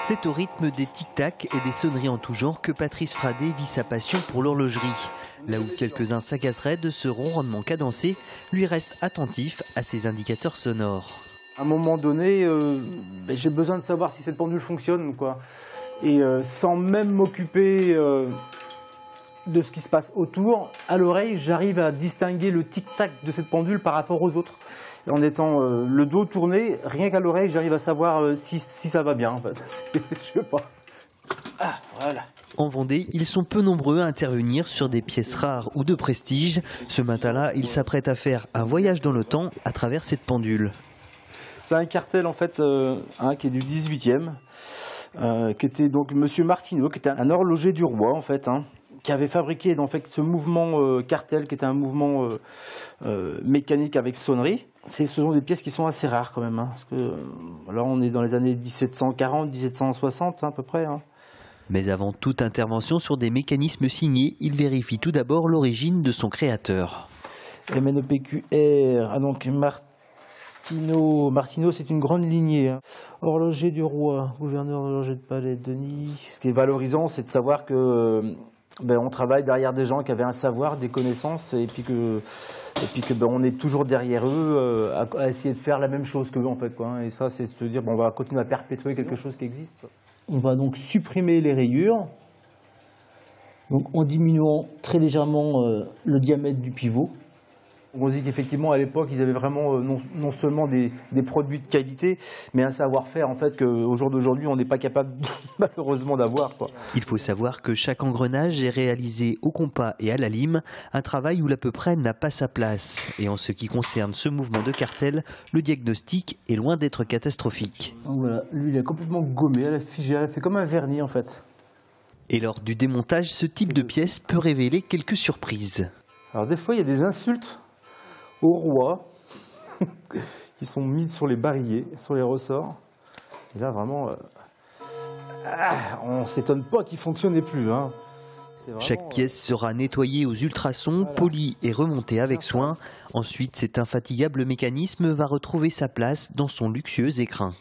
C'est au rythme des tic-tac et des sonneries en tout genre que Patrice Fradet vit sa passion pour l'horlogerie. Là où quelques-uns s'agaceraient de ce ronronnement cadencé, lui reste attentif à ses indicateurs sonores. À un moment donné, j'ai besoin de savoir si cette pendule fonctionne, quoi. Et sans même m'occuper de ce qui se passe autour, à l'oreille, j'arrive à distinguer le tic-tac de cette pendule par rapport aux autres. Et en étant le dos tourné, rien qu'à l'oreille, j'arrive à savoir si ça va bien. En fait. Je sais pas. Ah, voilà. En Vendée, ils sont peu nombreux à intervenir sur des pièces rares ou de prestige. Ce matin-là, ils s'apprêtent à faire un voyage dans le temps à travers cette pendule. C'est un cartel en fait qui est du 18e, qui était donc Monsieur Martineau, qui était un horloger du roi en fait, qui avait fabriqué en fait ce mouvement cartel, qui était un mouvement mécanique avec sonnerie. Ce sont des pièces qui sont assez rares quand même, parce que là on est dans les années 1740, 1760 à peu près. Mais avant toute intervention sur des mécanismes signés, il vérifie tout d'abord l'origine de son créateur. MNOPQR, donc Martineau, c'est une grande lignée. Horloger du roi, gouverneur horloger de palais, Denis. Ce qui est valorisant, c'est de savoir que on travaille derrière des gens qui avaient un savoir, des connaissances, et puis que on est toujours derrière eux à essayer de faire la même chose qu'eux en fait, quoi. Et ça, c'est se dire on va continuer à perpétuer quelque chose qui existe. On va donc supprimer les rayures, donc en diminuant très légèrement le diamètre du pivot. On dit qu'effectivement, à l'époque, ils avaient vraiment non seulement des produits de qualité, mais un savoir-faire en fait qu'au jour d'aujourd'hui, on n'est pas capable malheureusement d'avoir, quoi. Il faut savoir que chaque engrenage est réalisé au compas et à la lime, un travail où l'à peu près n'a pas sa place. Et en ce qui concerne ce mouvement de cartel, le diagnostic est loin d'être catastrophique. Donc voilà, lui, il est complètement gommé, elle a figé, elle a fait comme un vernis en fait. Et lors du démontage, ce type de pièce peut révéler quelques surprises. Alors des fois, il y a des insultes au roi qui sont mis sur les barillet, sur les ressorts. Et là, vraiment, on ne s'étonne pas qu'il ne fonctionnait plus. Chaque pièce sera nettoyée aux ultrasons, polie et remontée avec soin. Ensuite, cet infatigable mécanisme va retrouver sa place dans son luxueux écrin.